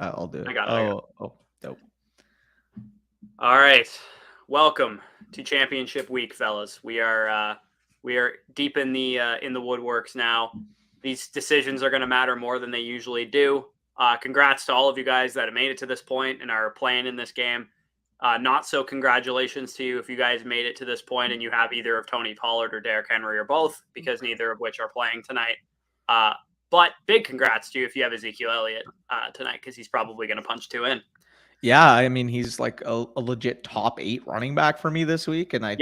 I'll do it. I got it. Dope. All right. Welcome to Championship Week, fellas. We are deep in the woodworks now. These decisions are going to matter more than they usually do. Congrats to all of you guys that have made it to this point and are playing in this game. Not so congratulations to you if you guys made it to this point and you have either of Tony Pollard or Derrick Henry or both, because neither of which are playing tonight. But big congrats to you if you have Ezekiel Elliott tonight, because he's probably going to punch 2 in. Yeah, I mean, he's like a legit top 8 running back for me this week, and I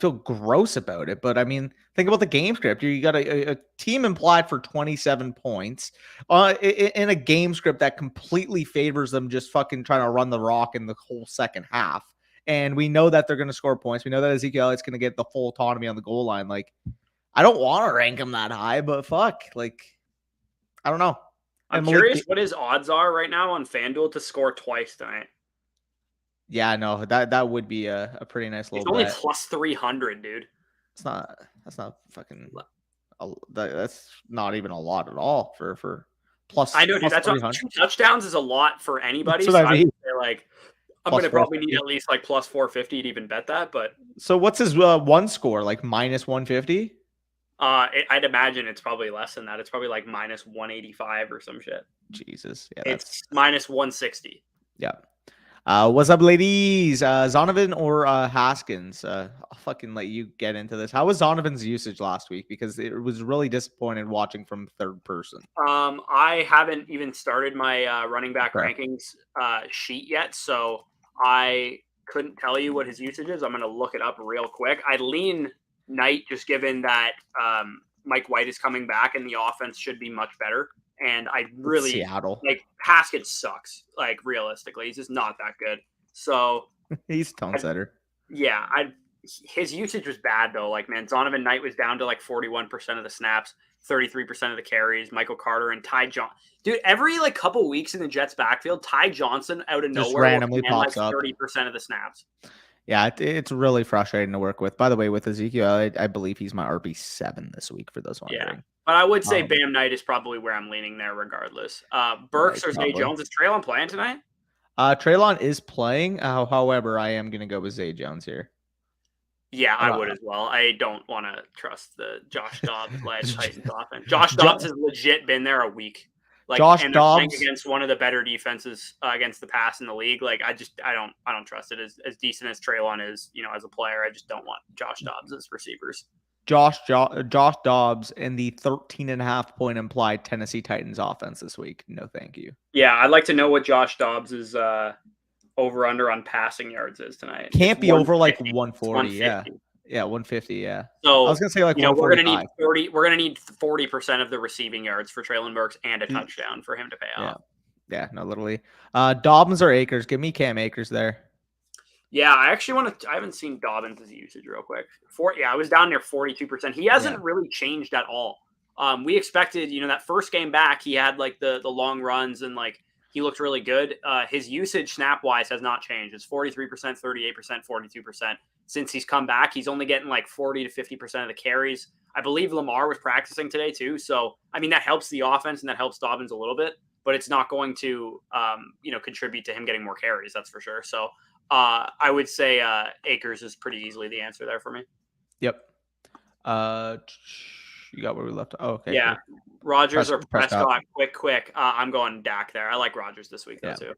feel gross about it. But I mean, think about the game script. You got a team implied for 27 points in a game script that completely favors them just fucking trying to run the rock in the whole second half. And we know that they're going to score points. We know that Ezekiel Elliott's going to get the full autonomy on the goal line. Like, I don't want to rank him that high, but fuck, like, I don't know. I'm curious what his odds are right now on FanDuel to score twice tonight. Yeah, no, that would be a pretty nice little bet. It's only plus 300, dude. That's not fucking. That's not even a lot at all for plus. I know, dude. That's 2 touchdowns is a lot for anybody. That's what I mean. I'm going to probably need at least like plus 450 to even bet that. But so what's his one score, like minus 150? I'd imagine it's probably less than that. It's probably like minus 185 or some shit. Jesus. Yeah, it's minus 160. Yeah. What's up, ladies? Zonovan or Haskins? I'll fucking let you get into this. How was Zonovan's usage last week? Because it was really disappointed watching from third person. I haven't even started my running back rankings sheet yet, so I couldn't tell you what his usage is. I'm going to look it up real quick. I lean Knight, just given that Mike White is coming back and the offense should be much better. And I really Seattle. Like Haskett sucks. Like realistically, he's just not that good. So he's tone setter. Yeah, his usage was bad though. Like, man, Zonovan Knight was down to like 41% of the snaps, 33% of the carries. Michael Carter and Ty Johnson. Dude, every like couple weeks in the Jets backfield, Ty Johnson out of nowhere randomly pops like up 30% of the snaps. Yeah, it's really frustrating to work with. By the way, with Ezekiel, I believe he's my RB7 this week for those wondering. Yeah, but I would say Bam Knight is probably where I'm leaning there regardless. Burks or Zay Jones. Is Treylon playing tonight? Treylon is playing. However, I am going to go with Zay Jones here. Yeah, I would as well. I don't want to trust the Josh Dobbs-led Titans offense. Josh Dobbs has legit been there a week. Like, Josh Dobbs against one of the better defenses against the pass in the league. Like, I don't trust it as decent as Treylon is, as a player. I just don't want Josh Dobbs as receivers. Josh Dobbs and the 13.5 point implied Tennessee Titans offense this week. No, thank you. Yeah, I'd like to know what Josh Dobbs is over under on passing yards is tonight. Can't be over like 140. Yeah, 150. Yeah. So I was gonna say like we're gonna need 30. We're gonna need 40% of the receiving yards for Treylon Burks and a touchdown for him to pay off. Yeah, no, literally. Dobbins or Akers? Give me Cam Akers there. Yeah, I actually I haven't seen Dobbins' usage real quick. I was down near 42%. He hasn't really changed at all. We expected, that first game back, he had like the long runs and like he looked really good. His usage snap wise has not changed. It's 43%, 38%, 42%. Since he's come back, he's only getting like 40 to 50% of the carries. I believe Lamar was practicing today too. So, I mean, that helps the offense and that helps Dobbins a little bit, but it's not going to, contribute to him getting more carries. That's for sure. So I would say Akers is pretty easily the answer there for me. Yep. You got where we left. Oh, okay. Yeah. Cool. Rodgers or Prescott. Quick. I'm going Dak there. I like Rodgers this week though too.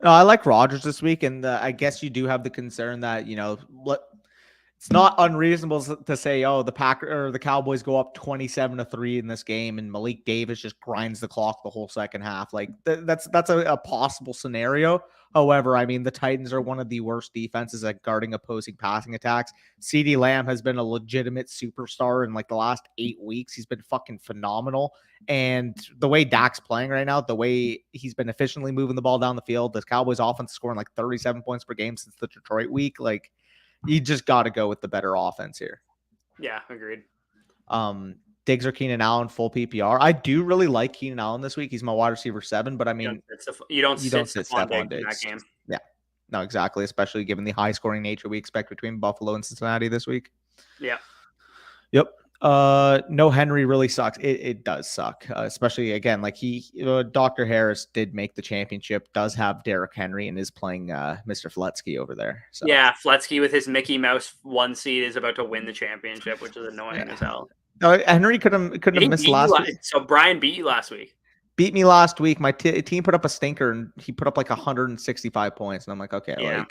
No, I like Rodgers this week, and I guess you do have the concern that it's not unreasonable to say, the Cowboys go up 27-3 in this game, and Malik Davis just grinds the clock the whole second half. Like that's a possible scenario. However, I mean, the Titans are one of the worst defenses at guarding opposing passing attacks. CeeDee Lamb has been a legitimate superstar in like the last 8 weeks. He's been fucking phenomenal. And the way Dak's playing right now, the way he's been efficiently moving the ball down the field, the Cowboys offense scoring like 37 points per game since the Detroit week. Like, you just got to go with the better offense here. Yeah, agreed. Diggs or Keenan Allen, full PPR. I do really like Keenan Allen this week. He's my wide receiver 7, but I mean, you don't sit Stephon Diggs in that game. Yeah, no, exactly. Especially given the high scoring nature we expect between Buffalo and Cincinnati this week. Yeah. Yep. No, Henry really sucks. It does suck, especially again, like Dr. Harris did make the championship, does have Derrick Henry and is playing Mr. Fletsky over there. So yeah, Fletsky with his Mickey Mouse 1 seed is about to win the championship, which is annoying as hell. No, Henry couldn't have missed last week. So Brian beat you last week. Beat me last week. My team put up a stinker and he put up like 165 points, and I'm like, okay,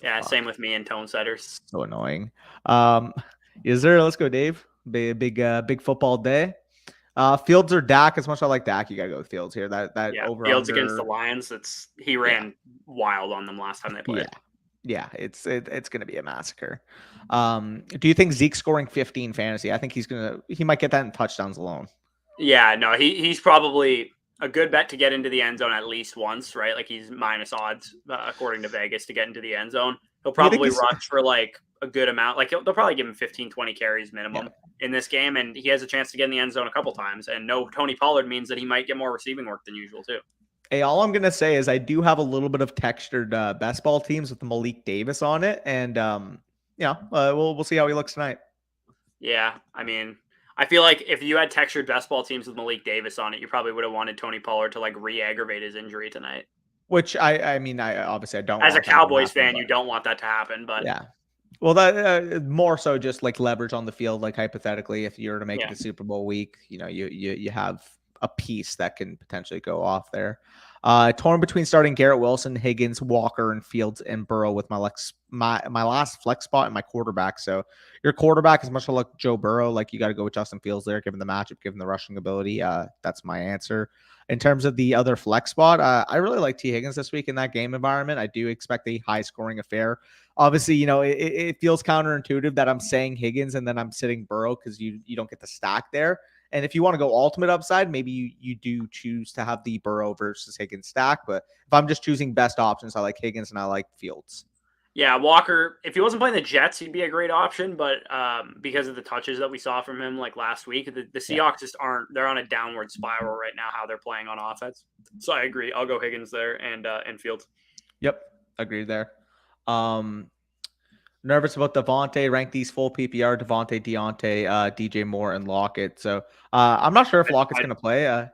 yeah, same with me and Tone Setters. So annoying. Is there? Let's go, Dave. Big football day. Fields or Dak? As much as I like Dak, you gotta go with Fields here. That over Fields against the Lions. He ran wild on them last time they played. Yeah, it's gonna be a massacre. Do you think Zeke's scoring 15 fantasy? I think he might get that in touchdowns alone. Yeah, no, he's probably a good bet to get into the end zone at least once, right? Like he's minus odds according to Vegas to get into the end zone. He'll probably rush for like a good amount. Like they'll probably give him 15, 20 carries minimum in this game, and he has a chance to get in the end zone a couple times. And no Tony Pollard means that he might get more receiving work than usual too. Hey, all I'm gonna say is I do have a little bit of textured best ball teams with Malik Davis on it, and we'll see how he looks tonight. Yeah, I mean, I feel like if you had textured best ball teams with Malik Davis on it, you probably would have wanted Tony Pollard to like re-aggravate his injury tonight. Which I mean, I obviously I don't. As a Cowboys fan, you don't want that to happen, but yeah. Well, that more so just like leverage on the field, like hypothetically, if you were to make it the Super Bowl week, you have a piece that can potentially go off there. Torn between starting Garrett Wilson, Higgins, Walker, and Fields and Burrow with my last flex spot and my quarterback. So your quarterback is much like Joe Burrow. Like you got to go with Justin Fields there, given the matchup, given the rushing ability. That's my answer. In terms of the other flex spot, I really like T. Higgins this week in that game environment. I do expect a high scoring affair. Obviously, it feels counterintuitive that I'm saying Higgins and then I'm sitting Burrow because you don't get the stack there. And if you want to go ultimate upside, maybe you do choose to have the Burrow versus Higgins stack. But if I'm just choosing best options, I like Higgins and I like Fields. Yeah, Walker, if he wasn't playing the Jets, he'd be a great option. But because of the touches that we saw from him like last week, the Seahawks just aren't. They're on a downward spiral right now, how they're playing on offense. So I agree. I'll go Higgins there and Fields. Yep, agreed there. Nervous about Devontae. Rank these full PPR: Devontae, Deontay, DJ Moore, and Lockett. So I'm not sure if Lockett's going to play. I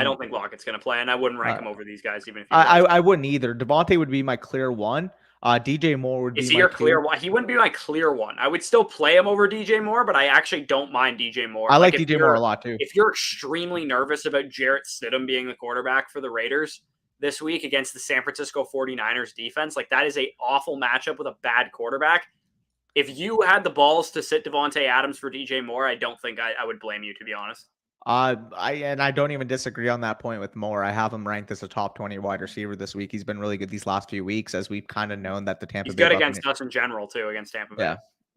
don't think Lockett's going to play, and I wouldn't rank him over these guys even if I wouldn't either. Devontae would be my clear one. DJ Moore would be my your clear one. He wouldn't be my clear one. I would still play him over DJ Moore, but I actually don't mind DJ Moore. I like DJ Moore a lot too. If you're extremely nervous about Jarrett Stidham being the quarterback for the Raiders this week against the San Francisco 49ers defense, like that is an awful matchup with a bad quarterback. If you had the balls to sit Devontae Adams for DJ Moore, I don't think I would blame you, to be honest. I don't even disagree on that point with Moore. I have him ranked as a top 20 wide receiver this week. He's been really good these last few weeks, as we've kind of known that the Tampa Bay. He's good against us in general too, against Tampa Bay.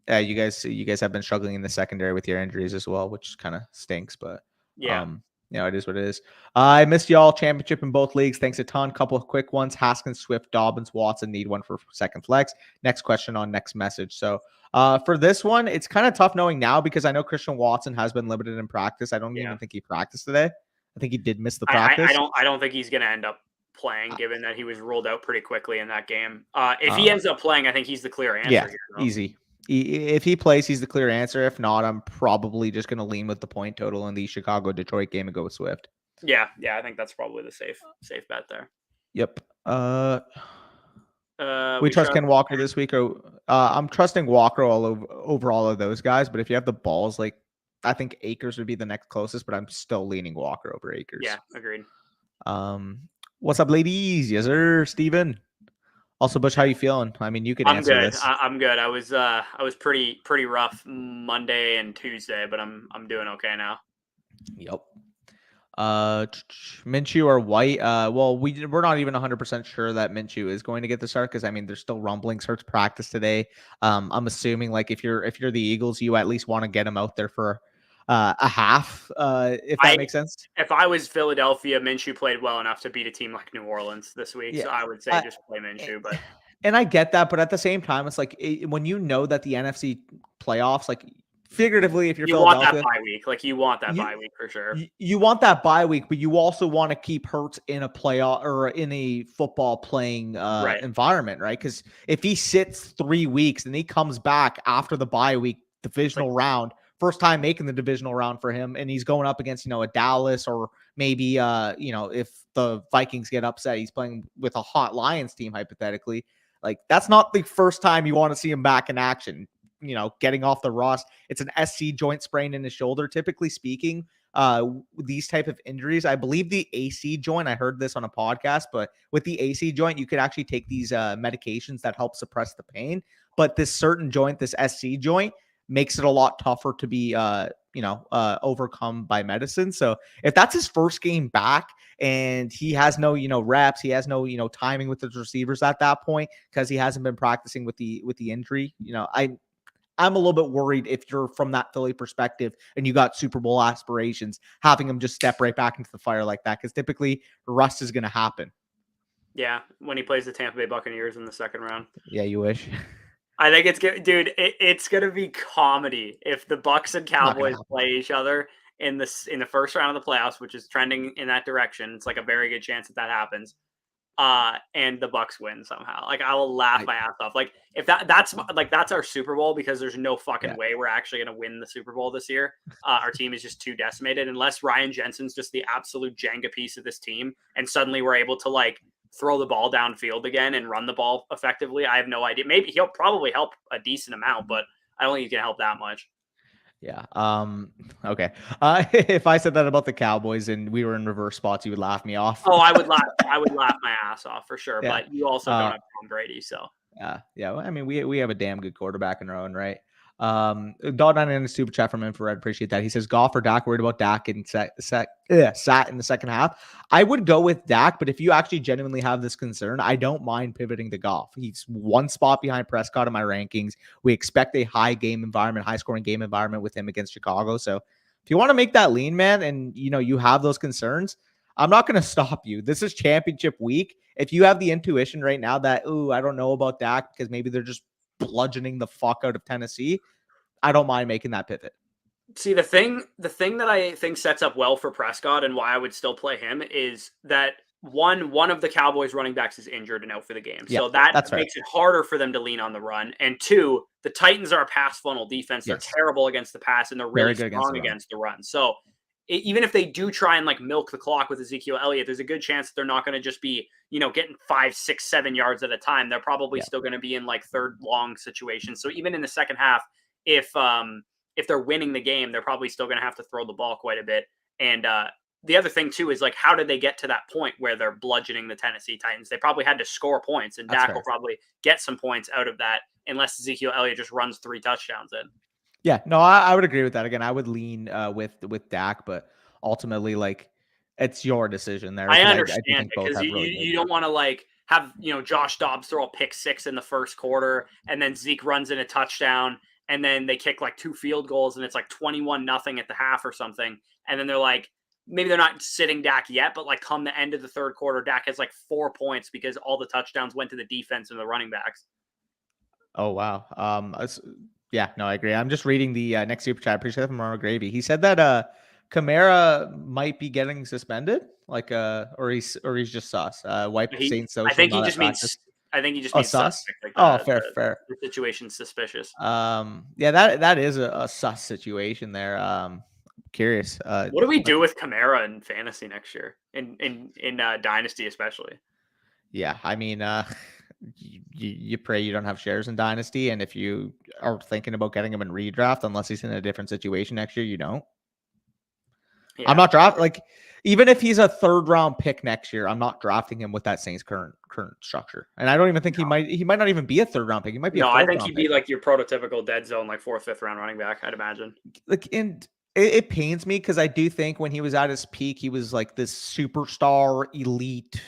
Yeah, you guys have been struggling in the secondary with your injuries as well, which kind of stinks. But it is what it is. I missed y'all championship in both leagues. Thanks a ton. Couple of quick ones. Haskins, Swift, Dobbins, Watson need one for second flex. Next question on next message. So for this one, it's kind of tough knowing now because I know Christian Watson has been limited in practice. I don't even think he practiced today. I think he did miss the practice. I don't think he's going to end up playing, given that he was ruled out pretty quickly in that game. If he ends up playing, I think he's the clear answer. Yeah, easy. If he plays, he's the clear answer. If not, I'm probably just going to lean with the point total in the Chicago-Detroit game and go with Swift. Yeah, I think that's probably the safe bet there. Yep. We trust Ken Walker this week, or I'm trusting Walker over all of those guys. But if you have the balls, like I think Akers would be the next closest, but I'm still leaning Walker over Akers. Yeah, agreed. What's up, ladies? Yes, sir, Steven. Also, Butch, how you feeling? I mean, you can answer this. I'm good. I was pretty rough Monday and Tuesday, but I'm doing okay now. Yep. Minshew or White? Well, we're not even 100% sure that Minshew is going to get the start because I mean, there's still rumblings. Hurts practice today. I'm assuming like if you're the Eagles, you at least want to get him out there for a half, if that makes sense. If I was Philadelphia, Minshew played well enough to beat a team like New Orleans this week. So I would say just play Minshew. But and I get that, but at the same time, it's like when you know that the NFC playoffs, like figuratively, if you're Philadelphia, want that bye week, like you want that bye week for sure. You want that bye week, but you also want to keep Hurts in a playoff or in a football playing environment, right? Because if he sits 3 weeks and he comes back after the bye week divisional round first time making the divisional round for him, and he's going up against, a Dallas, or maybe, if the Vikings get upset, he's playing with a hot Lions team, hypothetically. Like, that's not the first time you want to see him back in action, getting off the Ross. It's an SC joint sprain in his shoulder, typically speaking. These type of injuries, I believe the AC joint, I heard this on a podcast, but with the AC joint, you could actually take these medications that help suppress the pain. But this certain joint, this SC joint, makes it a lot tougher to be, overcome by medicine. So if that's his first game back and he has no, reps, he has no, timing with his receivers at that point, because he hasn't been practicing with the injury, I'm a little bit worried if you're from that Philly perspective and you got Super Bowl aspirations, having him just step right back into the fire like that, because typically rust is going to happen. Yeah, when he plays the Tampa Bay Buccaneers in the second round. Yeah, you wish. I think it's good, dude. It's gonna be comedy if the Bucs and Cowboys play each other in the first round of the playoffs, which is trending in that direction. It's like a very good chance that happens. And the Bucs win somehow. Like, I will laugh my ass off. Like, if that's our Super Bowl, because there's no fucking way we're actually gonna win the Super Bowl this year. Our team is just too decimated, unless Ryan Jensen's just the absolute Jenga piece of this team, and suddenly we're able to throw the ball downfield again and run the ball effectively. I have no idea. Maybe he'll probably help a decent amount, but I don't think he can help that much. Yeah. Okay. If I said that about the Cowboys and we were in reverse spots, you would laugh me off. Oh, I would laugh my ass off for sure. Yeah. But you also don't have Tom Brady, so. Yeah. Well, I mean, we have a damn good quarterback in our own right. Dog9 in the super chat from Infrared, appreciate that. He says, Goff or Dak? Worried about Dak in sat in the second half. I would go with Dak, but if you actually genuinely have this concern, I don't mind pivoting to Goff. He's one spot behind Prescott in my rankings. We expect a high scoring game environment with him against Chicago. So if you want to make that lean, man, and you have those concerns, I'm not going to stop you. This is championship week. If you have the intuition right now that, I don't know about Dak because maybe they're just bludgeoning the fuck out of Tennessee, I don't mind making that pivot. See, the thing that I think sets up well for Prescott and why I would still play him is that one of the Cowboys running backs is injured and out for the game. So that makes it harder for them to lean on the run. And two, the Titans are a pass funnel defense. They're terrible against the pass, and they're really strong against the run. So even if they do try and milk the clock with Ezekiel Elliott, there's a good chance that they're not going to just be, getting 5, 6, 7 yards at a time. They're probably still going to be in third long situations. So even in the second half, if they're winning the game, they're probably still going to have to throw the ball quite a bit. And the other thing too is how did they get to that point where they're bludgeoning the Tennessee Titans? They probably had to score points, and Dak will probably get some points out of that unless Ezekiel Elliott just runs 3 touchdowns in. Yeah, no, I would agree with that. Again, I would lean with Dak, but ultimately, it's your decision there. I understand it, because you don't want to have Josh Dobbs throw a pick 6 in the first quarter, and then Zeke runs in a touchdown, and then they kick 2 field goals, and it's 21-0 at the half or something, and then they're maybe they're not sitting Dak yet, but come the end of the third quarter, Dak has 4 points because all the touchdowns went to the defense and the running backs. Oh wow. Yeah, no, I agree. I'm just reading the next super chat. Appreciate that from Mara Gravy. He said that Kamara might be getting suspended, or he's just sus. Wipe Saint social. I think he just means sus. Fair. The situation's suspicious. Yeah, that is a sus situation there. Curious. What do we do with Kamara in fantasy next year, in Dynasty especially? Yeah, I mean, you pray you don't have shares in Dynasty, and if you are thinking about getting him in redraft, unless he's in a different situation next year, you don't. Yeah. I'm not drafting, even if he's a 3rd round pick next year, I'm not drafting him with that Saints current structure. And I don't even think he might not even be a 3rd round pick. He might be I think he'd be your prototypical dead zone 4th, 5th round running back, I'd imagine. And it pains me because I do think when he was at his peak, he was this superstar elite.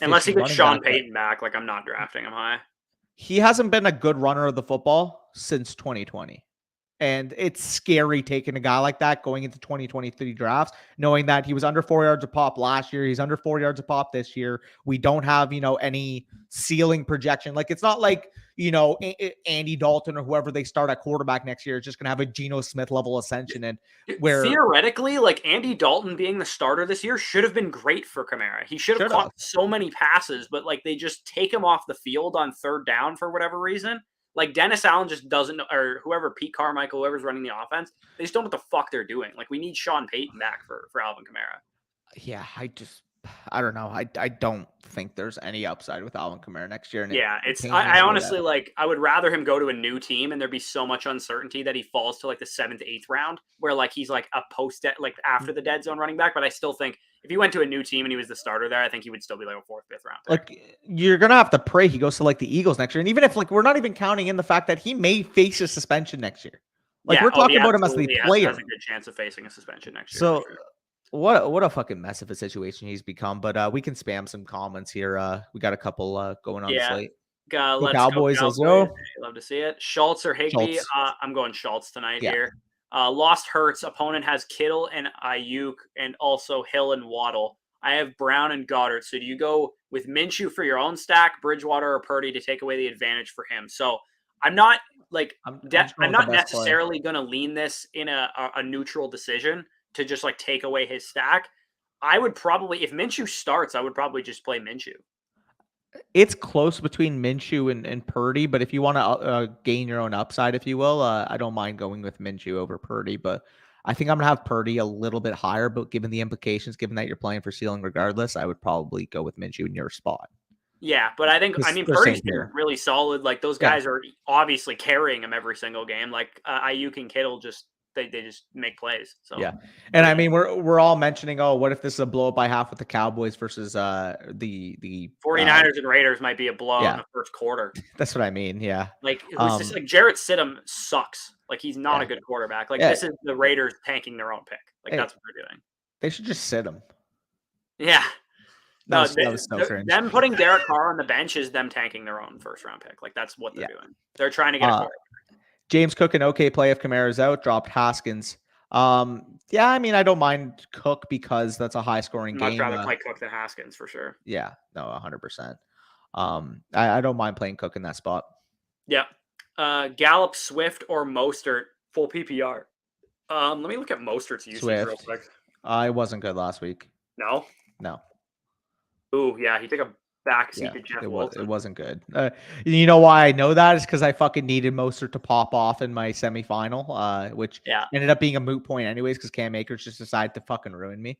Unless he gets Sean Payton back, I'm not drafting him high. He hasn't been a good runner of the football since 2020. And it's scary taking a guy like that going into 2023 drafts, knowing that he was under 4 yards a pop last year. He's under 4 yards a pop this year. We don't have, any ceiling projection. It's not Andy Dalton or whoever they start at quarterback next year is just going to have a Geno Smith level ascension. And where theoretically, Andy Dalton being the starter this year should have been great for Kamara. He should have caught so many passes, but they just take him off the field on 3rd down for whatever reason. Like Dennis Allen just doesn't, or whoever, Pete Carmichael, whoever's running the offense, they just don't know what the fuck they're doing. Like we need Sean Payton back for Alvin Kamara. Yeah, I don't know. I don't think there's any upside with Alvin Kamara next year. And Yeah, I honestly like, I would rather him go to a new team and there be so much uncertainty that he falls to like the 7th, 8th round, where like he's like a post like after the dead zone running back. But I still think if he went to a new team and he was the starter there, I think he would still be like a 4th, 5th round pick. Like you're gonna have to pray he goes to like the Eagles next year. And even if like we're not even counting in the fact that he may face a suspension next year. Like we're talking about him as the player. Has a good chance of facing a suspension next year. So what a fucking mess of a situation he's become. But we can spam some comments here. We got a couple going on the slate. Let's Cowboys, go let's go. Love to see it. Schultz or Higbee? Schultz. I'm going Schultz tonight here. Lost Hurts. Opponent has Kittle and Ayuk and also Hill and Waddle. I have Brown and Goddard. So do you go with Minshew for your own stack, Bridgewater or Purdy to take away the advantage for him? So I'm not like I'm not necessarily going to lean this in a neutral decision to just like take away his stack. I would probably, if Minshew starts, I would probably just play Minshew. It's close between Minshew and Purdy, but if you want to gain your own upside, if you will, I don't mind going with Minshew over Purdy, but I think I'm going to have Purdy a little bit higher, but given the implications, given that you're playing for ceiling regardless, I would probably go with Minshew in your spot. Yeah, but I mean, Purdy's been really solid. Like those guys are obviously carrying him every single game. Like Ayuk and Kittle just, they just make plays. So yeah, and I mean we're all mentioning, oh, what if this is a blow up by half with the Cowboys versus the 49ers and Raiders might be a blow in the first quarter. That's what I mean. Yeah, like it was just like Jarrett Stidham sucks. Like he's not a good quarterback. Like this is the Raiders tanking their own pick. Like that's what they're doing. They should just sit him. Yeah. That was so cringe. Them putting Derek Carr on the bench is them tanking their own first round pick. Like that's what they're doing. They're trying to get a quarterback. James Cook, an okay play if Kamara's out, dropped Haskins. Yeah, I mean, I don't mind Cook because that's a high-scoring game. I'd rather play Cook than Haskins for sure. Yeah, no, 100%. I don't mind playing Cook in that spot. Yeah. Gallup, Swift, or Mostert, full PPR. Let me look at Mostert's usage real quick. I wasn't good last week. No? No. Ooh, yeah, he took a backseat to Jeff Wilson. It wasn't good. You know why I know that is because I fucking needed Mostert to pop off in my semifinal, which ended up being a moot point anyways because Cam Akers just decided to fucking ruin me.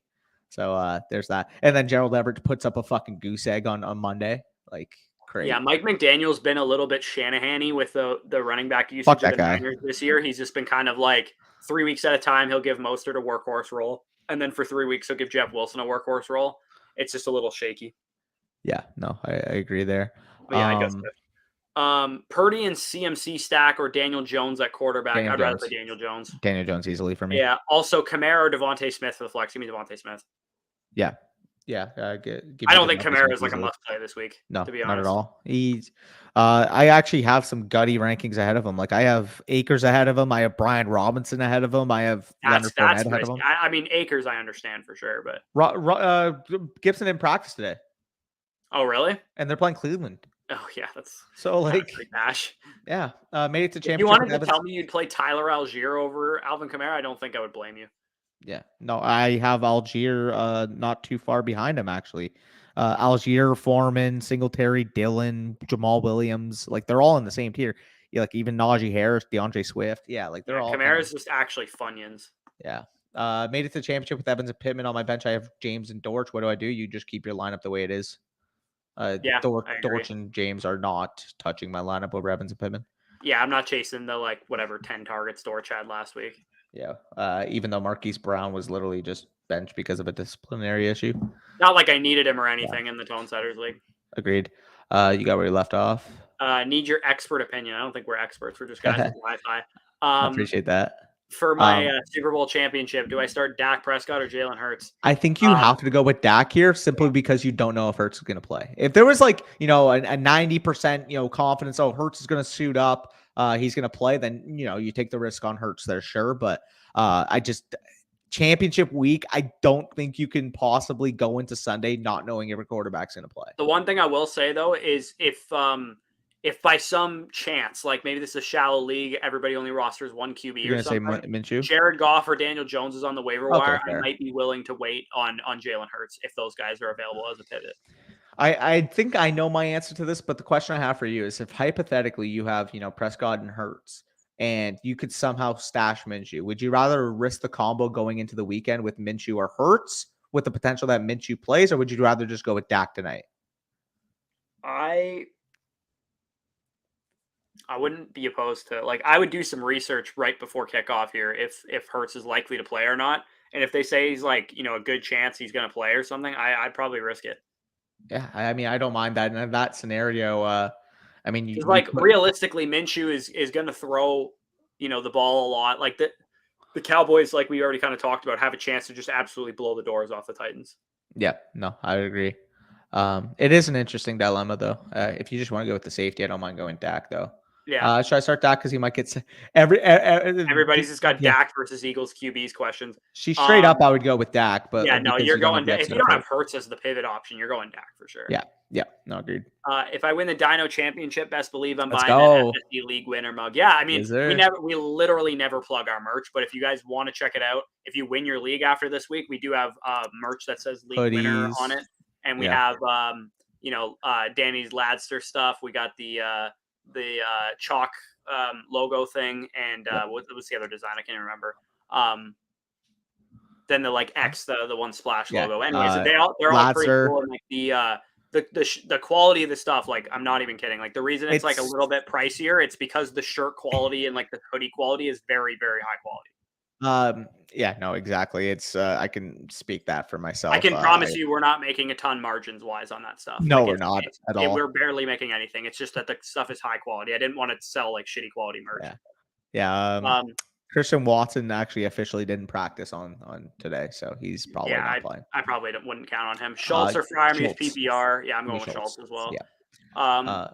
So there's that. And then Gerald Everett puts up a fucking goose egg on Monday. Like, crazy. Yeah, Mike McDaniel's been a little bit Shanahan-y with the running back usage of the Niners this year. He's just been kind of like 3 weeks at a time, he'll give Mostert a workhorse role. And then for 3 weeks, he'll give Jeff Wilson a workhorse role. It's just a little shaky. Yeah, no, I agree there. But yeah, I guess that. Purdy and CMC stack or Daniel Jones at quarterback. I'd rather play Daniel Jones. Daniel Jones easily for me. Yeah. Also, Kamara or Devontae Smith for the flex. Give me Devontae Smith. Yeah. Yeah. I don't think Kamara is like a must play this week. No, to be honest. not at all. He's. I actually have some gutty rankings ahead of him. Like I have Akers ahead of him. I have Brian Robinson ahead of him. I have Leonard Fournette ahead of him. I mean, Akers, I understand for sure, but Gibson didn't practice today. Oh, really? And they're playing Cleveland. Oh, yeah, that's so like dash. Yeah, made it to championship. You wanted to tell me you'd play Tyler Algier over Alvin Kamara? I don't think I would blame you. Yeah, no, I have Algier not too far behind him actually. Algier, Foreman, Singletary, Dillon, Jamal Williams, like they're all in the same tier. Yeah, like even Najee Harris, DeAndre Swift. Yeah, like they're all. Kamara's just actually Funyuns. Yeah. Made it to the championship with Evans and Pittman on my bench. I have James and Dortch. What do? You just keep your lineup the way it is. Dortch and James are not touching my lineup over Evans and Pittman. Yeah, I'm not chasing the 10 targets Dortch had last week. Yeah, even though Marquise Brown was literally just benched because of a disciplinary issue. Not like I needed him or anything in the Tone Setters League. Agreed. You got where you left off. Need your expert opinion. I don't think we're experts. We're just guys with Wi-Fi. I appreciate that. For my Super Bowl championship, do I start Dak Prescott or Jalen Hurts? I think you have to go with Dak here simply because you don't know if Hurts is going to play. If there was a 90% confidence, Hurts is going to suit up, he's going to play, then you take the risk on Hurts there, sure. But championship week, I don't think you can possibly go into Sunday not knowing every quarterback's going to play. The one thing I will say though is if by some chance, like maybe this is a shallow league, everybody only rosters one QB or something. You're going to say Minshew? Jared Goff or Daniel Jones is on the waiver wire. Fair. I might be willing to wait on Jalen Hurts if those guys are available as a pivot. I think I know my answer to this, but the question I have for you is if hypothetically you have, Prescott and Hurts and you could somehow stash Minshew, would you rather risk the combo going into the weekend with Minshew or Hurts with the potential that Minshew plays, or would you rather just go with Dak tonight? I wouldn't be opposed to, like, I would do some research right before kickoff here if Hurts is likely to play or not. And if they say he's like, a good chance he's going to play or something, I'd probably risk it. Yeah, I mean, I don't mind that. And in that scenario, I mean, Because, you like, put, realistically, Minshew is going to throw, the ball a lot. Like, the Cowboys, like we already kind of talked about, have a chance to just absolutely blow the doors off the Titans. yeah, no, I agree. It is an interesting dilemma, though. If you just want to go with the safety, I don't mind going Dak, though. Yeah. Should I start Dak because he might get Everybody's just got yeah. Dak versus Eagles QBs questions. She straight up, I would go with Dak, but Yeah, no, because you're you don't going. have the If you upset don't of have Hurts. Hurts as the pivot option, you're going Dak for sure. Yeah, no, agreed. If I win the Dino Championship, best believe I'm Let's buying the go. FSD League winner mug. Yeah, I mean, Yes, sir. we literally never plug our merch, but if you guys want to check it out, if you win your league after this week, we do have merch that says League Winner Hoodies. on it, and we Yeah. have Danny's Ladster stuff. We got the chalk logo thing, and what was the other design? I can't remember. Then the like X, the one splash Yeah. logo. Anyways, they're all pretty Ladster. cool. And like the quality of the stuff, like I'm not even kidding. Like the reason it's like a little bit pricier, it's because the shirt quality and like the hoodie quality is very, very high quality. Yeah, no, exactly. It's I can speak that for myself. I can promise you we're not making a ton margins wise on that stuff. No, Like, we're not at all. We're barely making anything. It's just that the stuff is high quality. I didn't want to sell like shitty quality merch. Yeah. Christian Watson actually officially didn't practice on today, so he's probably not playing. I probably wouldn't count on him. Schultz or Freiermuth PPR. Yeah, I'm going with Schultz. Schultz as well. Yeah.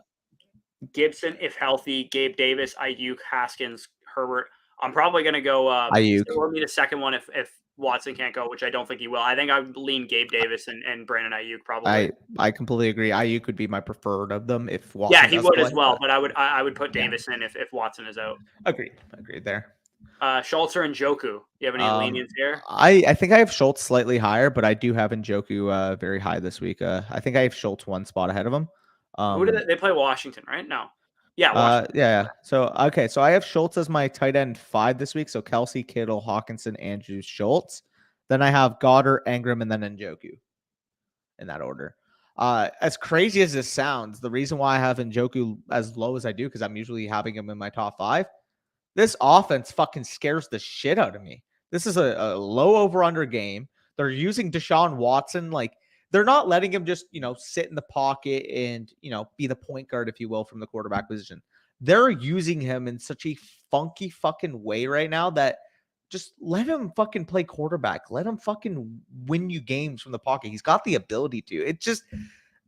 Gibson, if healthy, Gabe Davis, Ayuk, Haskins, Herbert. I'm probably going to go Ayuk. Or need a second one if Watson can't go, which I don't think he will. I think I would lean Gabe Davis and Brandon Ayuk probably. I completely agree. Ayuk would be my preferred of them if Watson. Yeah, he would play as well, but I would put Davis in if Watson is out. Agreed there. Schultz or Njoku? You have any lenience here? I think I have Schultz slightly higher, but I do have Njoku very high this week. I think I have Schultz one spot ahead of him. Who did they play? Washington, right? No. Yeah. Washington. Yeah. So I have Schultz as my tight end 5 this week. So Kelsey, Kittle, Hawkinson, Andrews, Schultz. Then I have Goddard, Engram, and then Njoku in that order. As crazy as this sounds, the reason why I have Njoku as low as I do, because I'm usually having him in my top 5. This offense fucking scares the shit out of me. This is a low over-under game. They're using Deshaun Watson. Like, they're not letting him just, sit in the pocket and, be the point guard, if you will, from the quarterback position. They're using him in such a funky fucking way right now that just let him fucking play quarterback. Let him fucking win you games from the pocket. He's got the ability to. It just...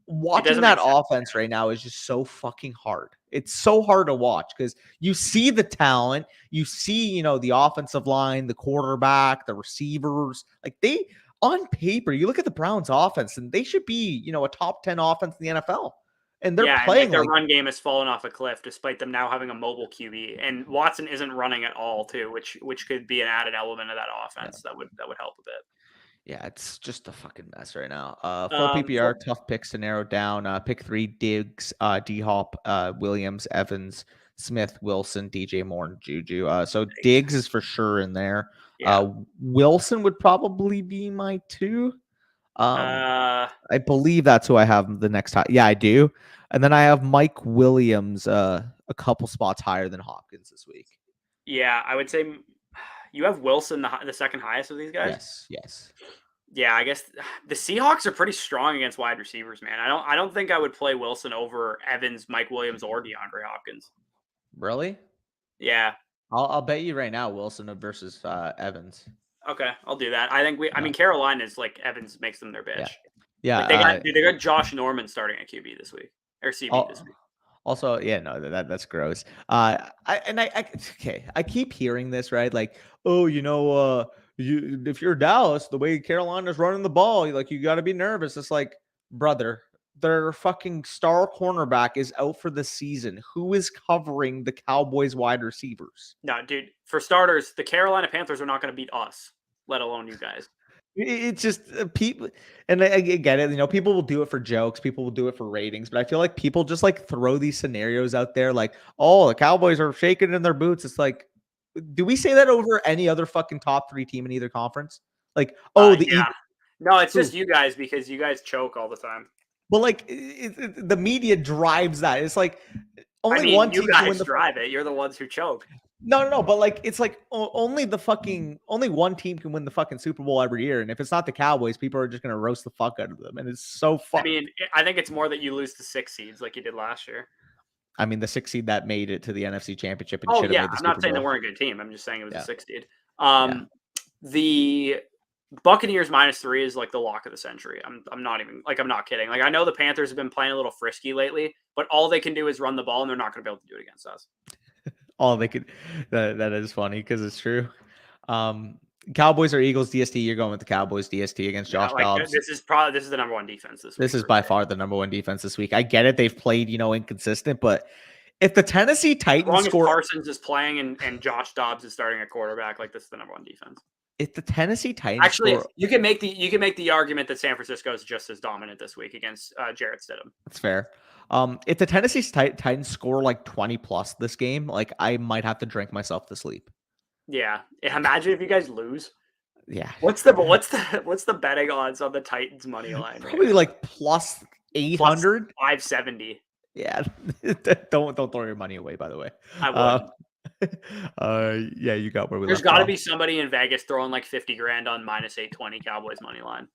Watching that offense right now is just so fucking hard. It's so hard to watch because you see the talent, you see, the offensive line, the quarterback, the receivers. Like, they, on paper, you look at the Browns offense and they should be, a top 10 offense in the NFL. And they're playing. And their run game has fallen off a cliff despite them now having a mobile QB. And Watson isn't running at all too, which could be an added element of that offense that would help a bit. Yeah, it's just a fucking mess right now. 4 PPR, tough picks to narrow down. Pick 3, Diggs, D-Hop, Williams, Evans, Smith, Wilson, DJ Moore, and Juju. So Diggs is for sure in there. Yeah. Wilson would probably be my 2. I believe that's who I have the next time. Yeah, I do. And then I have Mike Williams a couple spots higher than Hopkins this week. Yeah, I would say... You have Wilson, the second highest of these guys? Yes. Yeah, I guess the Seahawks are pretty strong against wide receivers, man. I don't think I would play Wilson over Evans, Mike Williams, or DeAndre Hopkins. Really? Yeah. I'll bet you right now Wilson versus Evans. Okay, I'll do that. I think I mean, Carolina is like Evans makes them their bitch. Yeah. Like they got Josh Norman starting at QB this week or CB this week. Also, that's gross. I keep hearing this, right? Like, if you're Dallas, the way Carolina's running the ball, you got to be nervous. It's like, brother, their fucking star cornerback is out for the season. Who is covering the Cowboys wide receivers? No, dude. For starters, the Carolina Panthers are not going to beat us, let alone you guys. It's just people, and I get it. You know, people will do it for jokes. People will do it for ratings. But I feel like people just like throw these scenarios out there, like, "Oh, the Cowboys are shaking in their boots." It's like, do we say that over any other fucking top 3 team in either conference? Like, "Oh, the Yeah. Eagles." No, it's Who? just you guys because you guys choke all the time. Well, like, the media drives that. It's like I only mean, one you team can win guys the. drive it. You're the ones who choke. No. But like, it's like only one team can win the fucking Super Bowl every year, and if it's not the Cowboys, people are just gonna roast the fuck out of them, and it's so I fun. mean, I think it's more that you lose to 6 seeds like you did last year. I mean, the 6 seed that made it to the NFC Championship and Oh should have yeah, made the I'm not Super saying they Bowl. weren't a good team. I'm just saying it was a Yeah. 6 seed. Yeah. The Buccaneers -3 is like the lock of the century. I'm not even like I'm not kidding. Like I know the Panthers have been playing a little frisky lately, but all they can do is run the ball, and they're not going to be able to do it against us. All they could. That is funny because it's true. Cowboys or Eagles DST. You're going with the Cowboys DST against Josh Like Dobbs. this is the number one defense this week. This is by far the number one defense this week. I get it. They've played, inconsistent, but if the Tennessee As Titans long as score, Parsons is playing and Josh Dobbs is starting at quarterback, like this is the number one defense. if the Tennessee Titans Actually, score, you can make the argument that San Francisco is just as dominant this week against Jarrett Stidham. that's fair. If the Tennessee Titans score like 20 plus this game, like I might have to drink myself to sleep. Yeah, imagine if you guys lose. Yeah. What's the betting odds on the Titans money line? Probably right like plus 800. 570. Yeah. don't throw your money away, by the way. I would. Yeah, you got where we There's left got to off. be somebody in Vegas throwing like 50 grand on -820 Cowboys money line.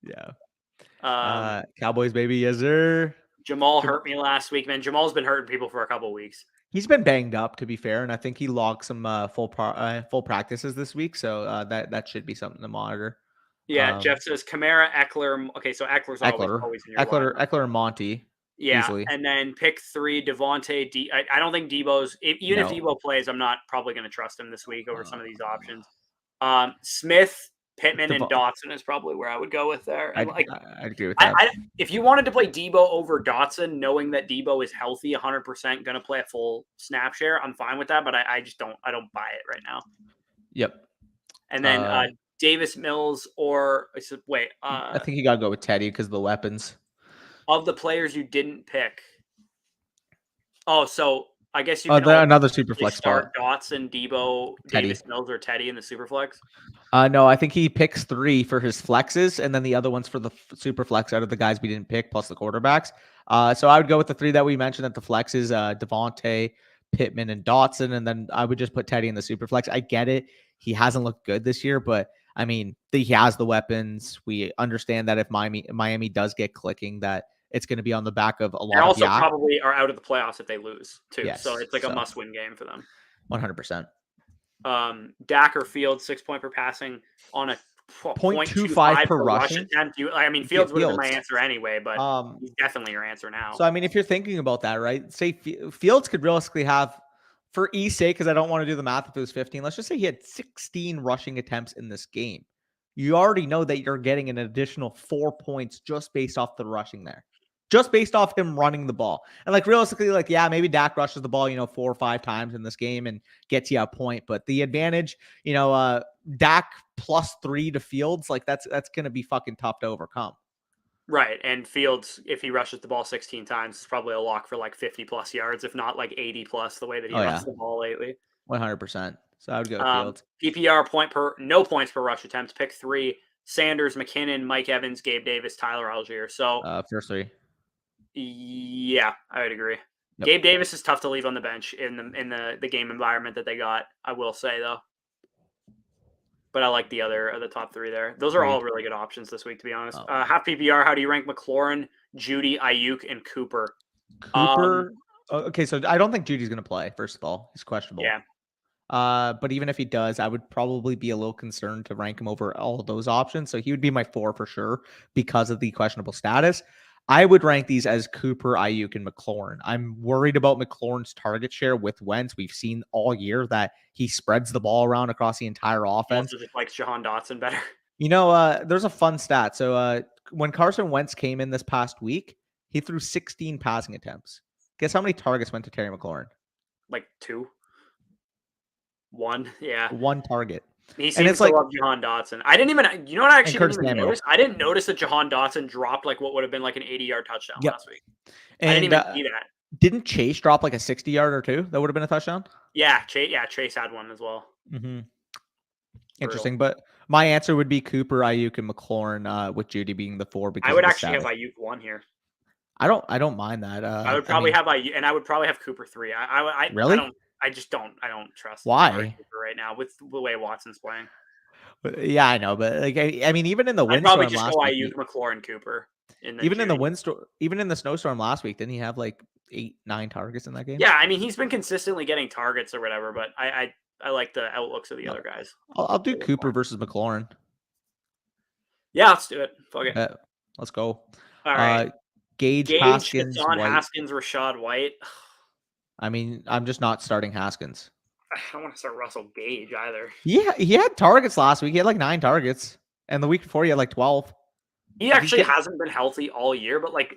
Yeah. Cowboys, baby, yes, sir. Jamal hurt me last week, man. Jamal's been hurting people for a couple weeks. He's been banged up, to be fair, and I think he logged some full practices this week, so that should be something to monitor. Yeah, Jeff says Kamara, Eckler. Okay, so Eckler's always in your lineup. Eckler, and Monty. Yeah, easily. And then pick 3, Devontae. I don't think Debo's if Debo plays, I'm not probably going to trust him this week over some of these options. Smith, Pittman, and Dotson is probably where I would go with there. And I'd agree with that. If you wanted to play Debo over Dotson, knowing that Debo is healthy, 100% going to play a full snap share, I'm fine with that. But I just don't buy it right now. Yep. And then Davis Mills or wait. I think you got to go with Teddy because of the weapons. Of the players you didn't pick. Oh, so I guess you can another super flex start Dotson, Debo, Teddy. Davis Mills, or Teddy in the super flex. No, I think he picks 3 for his flexes, and then the other ones for the super flex out of the guys we didn't pick, plus the quarterbacks. So I would go with the 3 that we mentioned at the flexes: Devontae, Pittman, and Dotson, and then I would just put Teddy in the super flex. I get it; he hasn't looked good this year, but I mean, he has the weapons. We understand that if Miami does get clicking, that it's going to be on the back of a lot. They also probably are out of the playoffs if they lose too. Yes, so it's like a must-win game for them. 100%. Dak or Fields 6 point per passing on a 0.25 per rushing attempt. I mean, Fields would have been my answer anyway, but he's definitely your answer now. So I mean, if you're thinking about that, right? Say Fields could realistically have, for E's sake, because I don't want to do the math if it was 15. Let's just say he had 16 rushing attempts in this game. You already know that you're getting an additional 4 points just based off the rushing there. Just based off him running the ball. And like realistically, like, yeah, maybe Dak rushes the ball, 4 or 5 times in this game and gets you a point. But the advantage, Dak +3 to Fields, like that's going to be fucking tough to overcome. Right. And Fields, if he rushes the ball 16 times, it's probably a lock for like 50 plus yards, if not like 80 plus the way that he runs the ball lately. 100%. So I would go Fields. PPR no points per rush attempts. Pick 3: Sanders, McKinnon, Mike Evans, Gabe Davis, Tyler Algier. So first 3. Yeah, I would agree. Yep. Gabe Davis is tough to leave on the bench in the game environment that they got. I will say though, but I like the top 3 there. Those are all really good options this week, to be honest. Half PPR. How do you rank McLaurin, Judy, Ayuk, and Cooper? Okay, so I don't think Judy's going to play. First of all, he's questionable. Yeah. But even if he does, I would probably be a little concerned to rank him over all of those options. So he would be my 4 for sure because of the questionable status. I would rank these as Cooper, Ayuk, and McLaurin. I'm worried about McLaurin's target share with Wentz. We've seen all year that he spreads the ball around across the entire offense. He also just likes Jahan Dotson better. There's a fun stat. So when Carson Wentz came in this past week, he threw 16 passing attempts. Guess how many targets went to Terry McLaurin? Like 2. 1, yeah. 1 target. He And seems it's to like, love Jahan Dotson. I didn't even, you know what I and actually Curtis didn't even Samuel. notice? I didn't notice that Jahan Dotson dropped like what would have been like an 80-yard touchdown Yep. last week. I didn't And even see that. didn't Chase drop like a 60-yard or two? That would have been a touchdown. Yeah, Chase had one as well. Mm-hmm. Brutal. Interesting, but my answer would be Cooper, Ayuk, and McLaurin, with Judy being the 4 because I would of the actually have status. Ayuk 1 here. I don't mind that. I would probably have Ayuk, and I would probably have Cooper 3. I Really? don't. I just don't. I don't trust Why Cooper right now with the way Watson's playing. Yeah, I know, but like I mean, even in the I'd probably windstorm just last go week, Ayuk, McLaurin, Cooper. even in the windstorm, even in the snowstorm last week, didn't he have like 8-9 targets in that game? Yeah, I mean, he's been consistently getting targets or whatever, but I like the outlooks of the other guys. I'll do Cooper versus McLaurin. Yeah, let's do it. Fuck it. Let's go. All right. Gage Haskins, Hassan White. Haskins, Rashad White. I mean, I'm just not starting Haskins. I don't want to start Russell Gage either. Yeah, he had targets last week. He had like 9 targets, and the week before he had like 12. He actually hasn't been healthy all year, but like,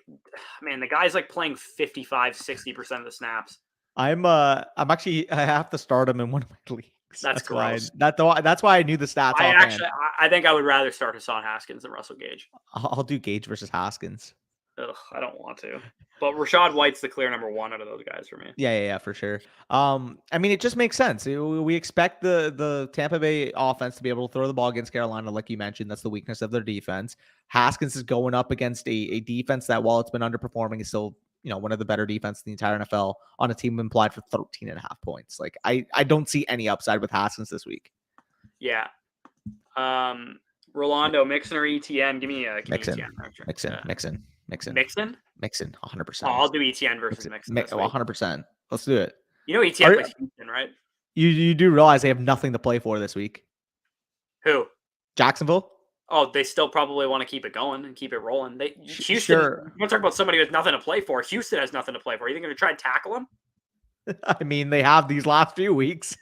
man, the guy's like playing 55-60% of the snaps. I'm actually, I have to start him in one of my leagues. That's gross. That's why I knew the stats. I think I would rather start Hassan Haskins than Russell Gage. I'll do Gage versus Haskins. Ugh, I don't want to. But Rashad White's the clear number 1 out of those guys for me. Yeah, for sure. I mean, it just makes sense. We expect the Tampa Bay offense to be able to throw the ball against Carolina, like you mentioned. That's the weakness of their defense. Haskins is going up against a defense that, while it's been underperforming, is still, one of the better defenses in the entire NFL on a team implied for 13.5 points. Like, I don't see any upside with Haskins this week. Yeah. Rolando, Mixon or ETN? Give me Mixon. ETN. Mixon. 100%. Oh, I'll do ETN versus Mixon. 100%. Let's do it. ETN plays Houston, right? You do realize they have nothing to play for this week. Who? Jacksonville. Oh, they still probably want to keep it going and keep it rolling. Houston. Sure. You want to talk about somebody who has nothing to play for? Houston has nothing to play for. You think they're going to try and tackle him? I mean, they have these last few weeks.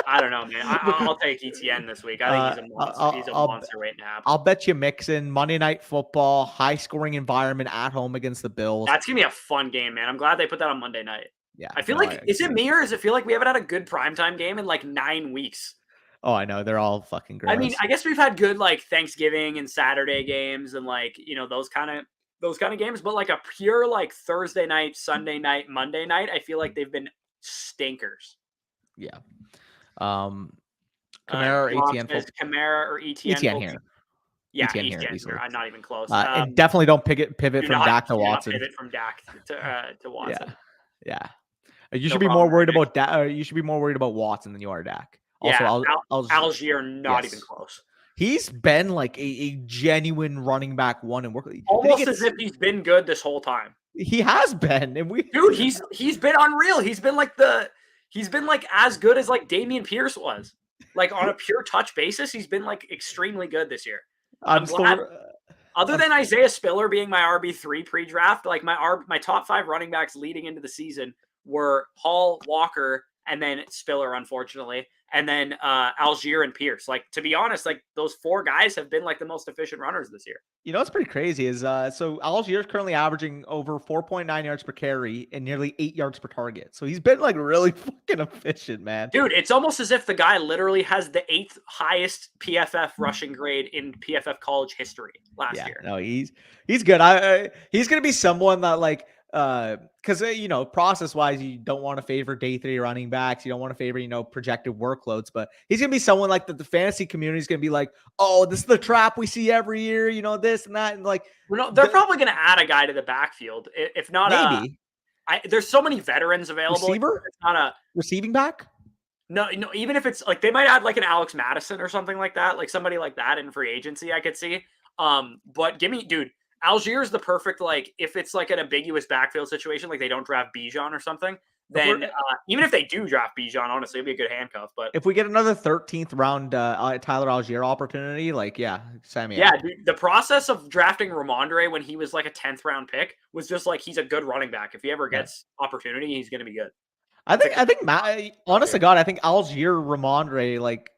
I don't know, man. I'll take ETN this week. I think he's a monster. He's a monster waiting to happen. I'll bet you Mixon. Monday Night Football, high-scoring environment at home against the Bills. That's going to be a fun game, man. I'm glad they put that on Monday night. Yeah. I feel is it me or does it feel like we haven't had a good primetime game in like 9 weeks? Oh, I know. They're all fucking gross. I mean, I guess we've had good like Thanksgiving and Saturday games and like, those kind of games, but like a pure like Thursday night, Sunday night, Monday night, I feel like they've been stinkers. Yeah. Kamara or ETN? Kamara or ETN? ETN here. Yeah, ETN here. I'm not even close. And definitely don't pivot from Dak to Watson. Pivot from Dak to Watson. Yeah. You should be more worried about Dak. You should be more worried about Watson than you are Dak. Also, Algier not even close. He's been like a genuine running back one and work. Almost as if he's been good this whole time. He has been, and he's been unreal. He's been like as good as like Dameon Pierce was. Like on a pure touch basis, he's been like extremely good this year. I'm glad. Other than Isaiah Spiller being my RB3 pre-draft, like my top 5 running backs leading into the season were Hall, Walker, and then Spiller, unfortunately, and then Algier and Pierce. Like, to be honest, like those 4 guys have been like the most efficient runners this year. What's pretty crazy is so Algier is currently averaging over 4.9 yards per carry and nearly 8 yards per target. So he's been like really fucking efficient, man. Dude, it's almost as if the guy literally has the 8th highest PFF rushing grade in PFF college history last year. No, he's good. He's gonna be someone that like. Because process wise, you don't want to favor day 3 running backs. You don't want to favor, projected workloads, but he's going to be someone like the fantasy community is going to be like, oh, this is the trap we see every year, this and that. And like, they're probably going to add a guy to the backfield. If not, maybe there's so many veterans available. Receiver? It's not a receiving back. No, even if it's like, they might add like an Alex Madison or something like that, like somebody like that in free agency, I could see. But dude, Algier is the perfect, like, if it's like an ambiguous backfield situation, like they don't draft Bijan or something, then even if they do draft Bijan, honestly, it'd be a good handcuff. But if we get another 13th round Tyler Algier opportunity, like, Sammy. Yeah, dude, the process of drafting Ramondre when he was like a 10th round pick was just like, he's a good running back. If he ever gets opportunity, he's going to be good. I think Matt, honest to God, I think Algier, Ramondre, like,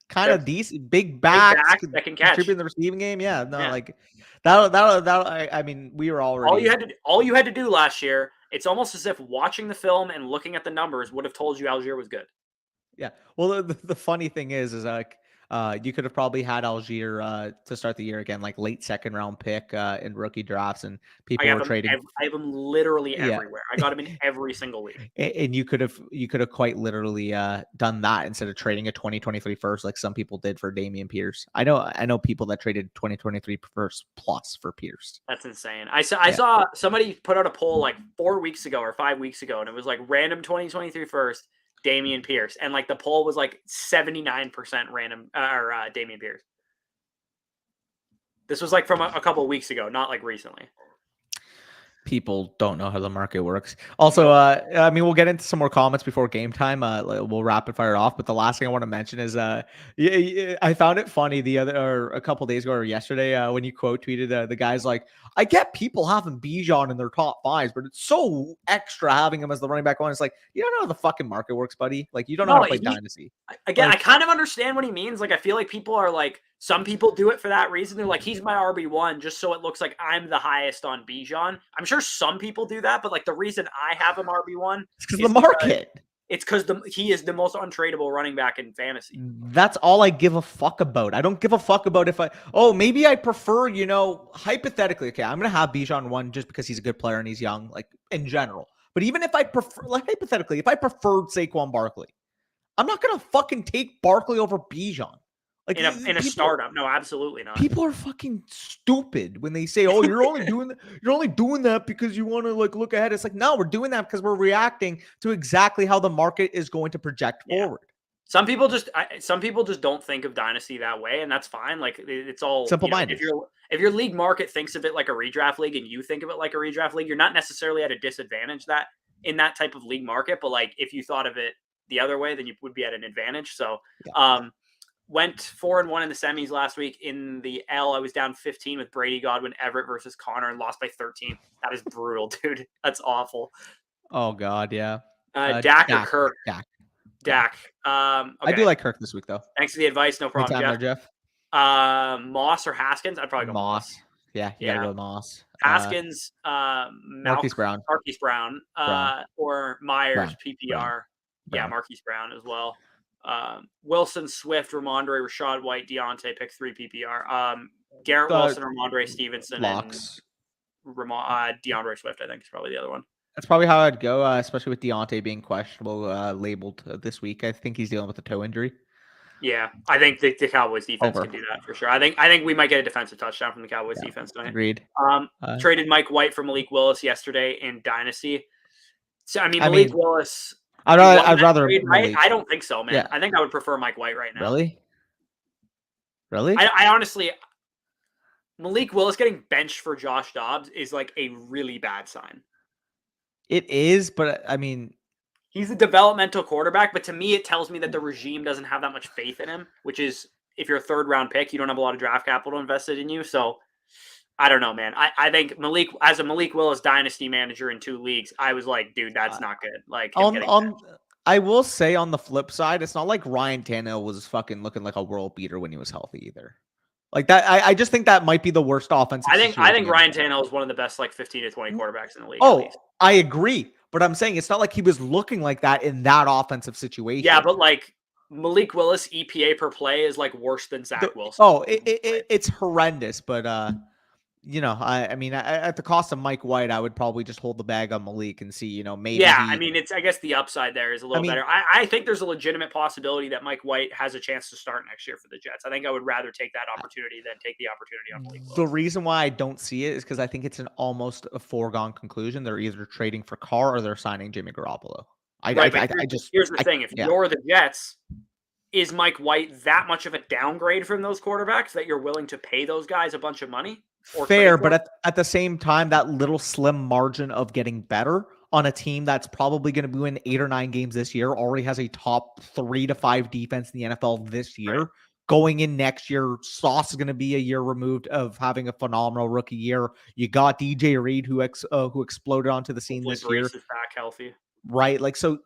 kind of decent, big backs that can catch in the receiving game. Like that. I mean, we were already all you had to do last year. It's almost as if watching the film and looking at the numbers would have told you Algier was good. Yeah. Well, the funny thing is like You could have probably had Algier to start the year again, like late second round pick in rookie drafts, and people were trading. I have him literally Yeah. everywhere. I got him in every single league. And you could have quite literally done that instead of trading a 2023 first, like some people did for Damian Pierce. I know people that traded 2023 first plus for Pierce. That's insane. I saw somebody put out a poll like 4 weeks ago or 5 weeks ago, and it was like random 2023 first, Damian Pierce, and like the poll was like 79% random or Damian Pierce. This was like from a couple of weeks ago, not like recently. People don't know how the market works. Also, I mean, we'll get into some more comments before game time. We'll rapid fire off. But the last thing I want to mention is, I found it funny a couple days ago or yesterday when you quote tweeted the guy's like, I get people having Bijan in their top fives, but it's so extra having him as the running back one. It's like, you don't know how the fucking market works, buddy. Like, you don't know how to play Dynasty. Again, I kind of understand what he means. Like, I feel like people are like, some people do it for that reason. They're like, he's my RB1 just so it looks like I'm the highest on Bijan. I'm sure some people do that, but like the reason I have him RB1 is because the market. It's because he is the most untradeable running back in fantasy. That's all I give a fuck about. I don't give a fuck about maybe I prefer, hypothetically, okay, I'm going to have Bijan 1 just because he's a good player and he's young, like in general. But even if I prefer, like hypothetically, if I preferred Saquon Barkley, I'm not going to fucking take Barkley over Bijan. Like in a startup. No, absolutely not. People are fucking stupid when they say, "Oh, you're only doing that because you want to like look ahead." It's like, no, we're doing that because we're reacting to exactly how the market is going to project forward. Some people just don't think of Dynasty that way, and that's fine. Like it's all simple-minded. If your league market thinks of it like a redraft league, and you think of it like a redraft league, you're not necessarily at a disadvantage in that type of league market. But like if you thought of it the other way, then you would be at an advantage. So, went 4-1 in the semis last week. In the L, I was down 15 with Brady, Godwin, Everett versus Connor, and lost by 13. That is brutal, dude. That's awful. Oh God, yeah. Dak or Kirk? Dak. Okay. I do like Kirk this week, though. Thanks for the advice. No problem, Jeff. Moss or Haskins? I'd probably go Moss. Yeah, you gotta go Moss. Haskins, Marquise Brown, or Myers, PPR. Brown. Yeah, Marquise Brown as well. Wilson, Swift, Ramondre, Rashad White, Deontay, pick 3 PPR. Garrett Wilson, Ramondre Stevenson, locks. And DeAndre Swift, I think, is probably the other one. That's probably how I'd go, especially with Deontay being questionable, labeled this week. I think he's dealing with a toe injury. Yeah, I think the Cowboys defense can do that for sure. I think we might get a defensive touchdown from the Cowboys defense tonight. Agreed. Traded Mike White for Malik Willis yesterday in Dynasty. So Malik Willis. I'd rather. I don't think so, man. Yeah. I think I would prefer Mike White right now. Really? I honestly, Malik Willis getting benched for Josh Dobbs is like a really bad sign. It is, but I mean, he's a developmental quarterback, but to me, it tells me that the regime doesn't have that much faith in him, which is if you're a 3rd-round pick, you don't have a lot of draft capital invested in you. So I don't know, man. I think as a Malik Willis dynasty manager in 2 leagues, I was like, dude, that's not good. Like, I will say on the flip side, it's not like Ryan Tannehill was fucking looking like a world beater when he was healthy either. Like that, I just think that might be the worst offensive. I think Ryan Tannehill is one of the best 15 to 20 quarterbacks in the league. Oh, I agree, but I'm saying it's not like he was looking like that in that offensive situation. Yeah, but like Malik Willis EPA per play is like worse than Zach Wilson. Oh, it's horrendous, but I mean, at the cost of Mike White, I would probably just hold the bag on Malik and see, maybe. Yeah, I guess the upside there is a little better. I think there's a legitimate possibility that Mike White has a chance to start next year for the Jets. I think I would rather take that opportunity than take the opportunity on Malik Willis. The reason why I don't see it is because I think it's an almost a foregone conclusion. They're either trading for Carr or they're signing Jimmy Garoppolo. Here's the thing: if you're the Jets, is Mike White that much of a downgrade from those quarterbacks that you're willing to pay those guys a bunch of money? Fair, but at the same time, that little slim margin of getting better on a team that's probably going to win 8 or 9 games this year already has a top 3 to 5 defense in the NFL this year. Right. Going in next year, Sauce is going to be a year removed of having a phenomenal rookie year. You got DJ Reed who exploded onto the scene this year. Is back healthy. Right. Like, so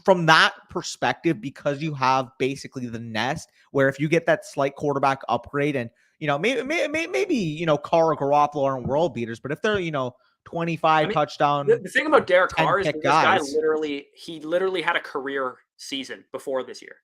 from that perspective, because you have basically the nest where if you get that slight quarterback upgrade and, maybe Carr or Garoppolo aren't world beaters, but if they're, 25 touchdown. The thing about Derek Carr is that this guy literally had a career season before this year.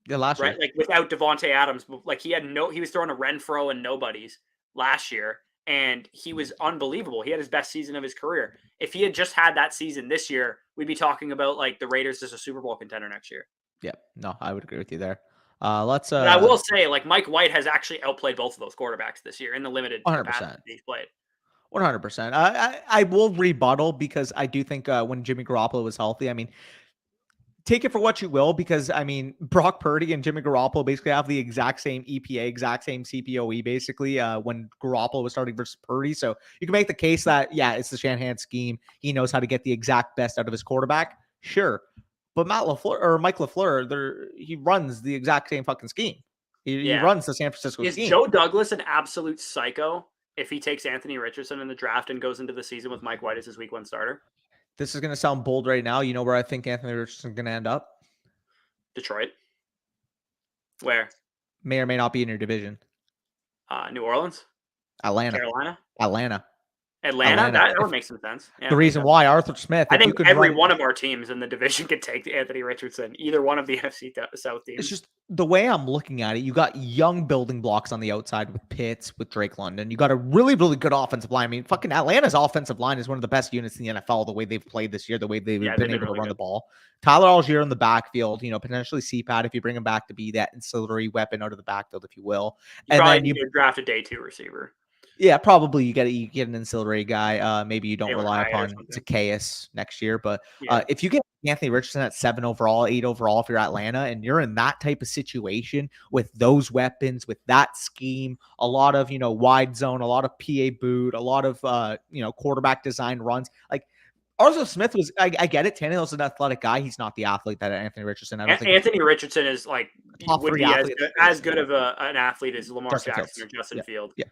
Yeah, last year. Right, like without Devontae Adams, like he was throwing a Renfro and nobodies last year, and he was unbelievable. He had his best season of his career. If he had just had that season this year, we'd be talking about like the Raiders as a Super Bowl contender next year. Yeah, no, I would agree with you there. Let's But I will say, like Mike White has actually outplayed both of those quarterbacks this year in the limited capacity 100%. he's played. 100%. I will rebuttal because I do think when Jimmy Garoppolo was healthy, I mean, take it for what you will, because I mean, Brock Purdy and Jimmy Garoppolo basically have the exact same EPA, exact same CPOE, basically, when Garoppolo was starting versus Purdy. So you can make the case that, yeah, it's the Shanahan scheme. He knows how to get the exact best out of his quarterback. Sure. But Mike LaFleur, he runs the exact same fucking scheme. He runs the San Francisco scheme. Is Joe Douglas an absolute psycho if he takes Anthony Richardson in the draft and goes into the season with Mike White as his week 1 starter? This is going to sound bold right now. You know where I think Anthony Richardson is going to end up? Detroit. Where? May or may not be in your division. New Orleans? Atlanta. Carolina? Atlanta. That would make some sense. Yeah, the reason why Arthur Smith, I think every one of our teams in the division could take Anthony Richardson, either one of the NFC South teams. It's just the way I'm looking at it. You got young building blocks on the outside with Pitts, with Drake London. You got a really, really good offensive line. I mean, fucking Atlanta's offensive line is one of the best units in the NFL, the way they've played this year, the way they've been able to run the ball. Tyler Algier in the backfield, potentially CPAT if you bring him back to be that ancillary weapon out of the backfield, if you will. And then you draft a day 2 receiver. Yeah, probably you get an ancillary guy. Maybe you don't rely upon Zacchaeus next year, but if you get Anthony Richardson at 7 overall, 8 overall, if you're Atlanta and you're in that type of situation with those weapons, with that scheme, a lot of wide zone, a lot of PA boot, a lot of quarterback design runs. Like Arthur Smith was, I get it. Tannehill's an athletic guy. He's not the athlete that Anthony Richardson. I don't think Anthony Richardson is like would be as good of an athlete as Lamar Jackson or Justin Fields. Yeah.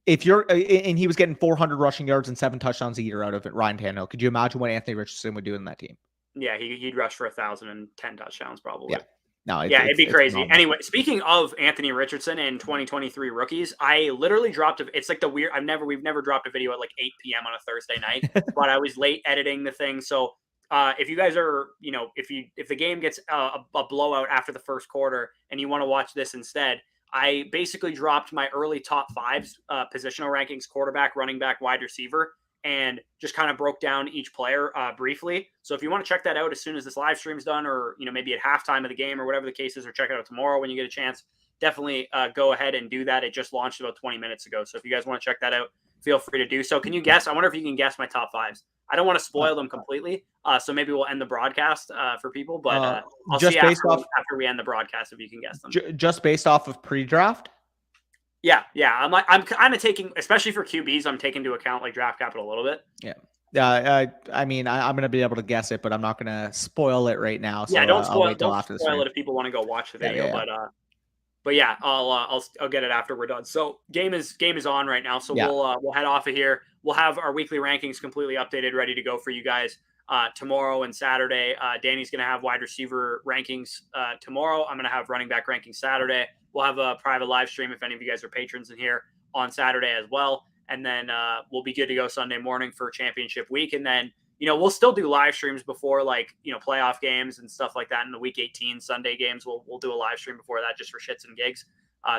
If you're and he was getting 400 rushing yards and 7 touchdowns a year out of it, Ryan Tannehill. Could you imagine what Anthony Richardson would do in that team? Yeah, he'd rush for 1,010 touchdowns probably. Yeah, no, it'd be crazy. Anyway, speaking of Anthony Richardson and 2023 rookies, I literally dropped it's like the weird. We've never dropped a video at like 8 p.m. on a Thursday night, but I was late editing the thing. So if you guys are, if the game gets a blowout after the first quarter and you want to watch this instead. I basically dropped my early top 5s, positional rankings, quarterback, running back, wide receiver, and just kind of broke down each player briefly. So if you want to check that out as soon as this live stream's done, or maybe at halftime of the game or whatever the case is, or check it out tomorrow when you get a chance, definitely go ahead and do that. It just launched about 20 minutes ago. So if you guys want to check that out, feel free to do so. Can you guess? I wonder if you can guess my top 5s. I don't want to spoil them completely, so maybe we'll end the broadcast for people. But I'll see after we end the broadcast if you can guess them. Just based off of pre-draft. Yeah. I'm kind of taking, especially for QBs, I'm taking into account like draft capital a little bit. Yeah. I mean, I'm gonna be able to guess it, but I'm not gonna spoil it right now. So don't spoil it if people want to go watch the video. But yeah, I'll get it after we're done. So game is on right now. So we'll head off of here. We'll have our weekly rankings completely updated, ready to go for you guys tomorrow and Saturday. Danny's going to have wide receiver rankings tomorrow. I'm going to have running back rankings Saturday. We'll have a private live stream if any of you guys are patrons in here on Saturday as well. And then we'll be good to go Sunday morning for championship week. And then, we'll still do live streams before playoff games and stuff like that in the week 18 Sunday games. We'll do a live stream before that just for shits and gigs.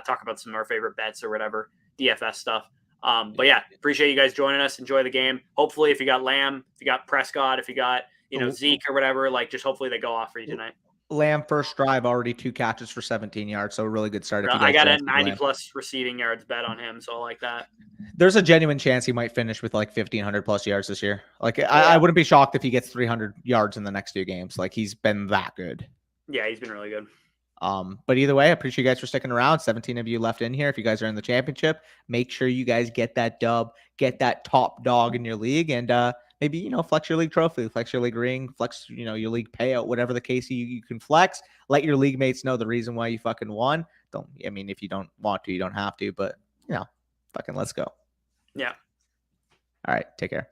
Talk about some of our favorite bets or whatever, DFS stuff. But yeah, appreciate you guys joining us. Enjoy the game. Hopefully if you got Lamb, if you got Prescott, if you got, Zeke or whatever, just hopefully they go off for you tonight. Lamb first drive, already 2 catches for 17 yards. So a really good start. I got a 90 plus receiving yards bet on him. So I like that. There's a genuine chance he might finish with 1,500 plus yards this year. I wouldn't be shocked if he gets 300 yards in the next 2 games. He's been that good. Yeah, he's been really good. But either way, I appreciate you guys for sticking around. 17 of you left in here. If you guys are in the championship, make sure you guys get that dub, get that top dog in your league, and maybe, flex your league trophy, flex your league ring, flex, your league payout, whatever the case you can flex. Let your league mates know the reason why you fucking won. If you don't want to, you don't have to, but fucking let's go. Yeah. All right. Take care.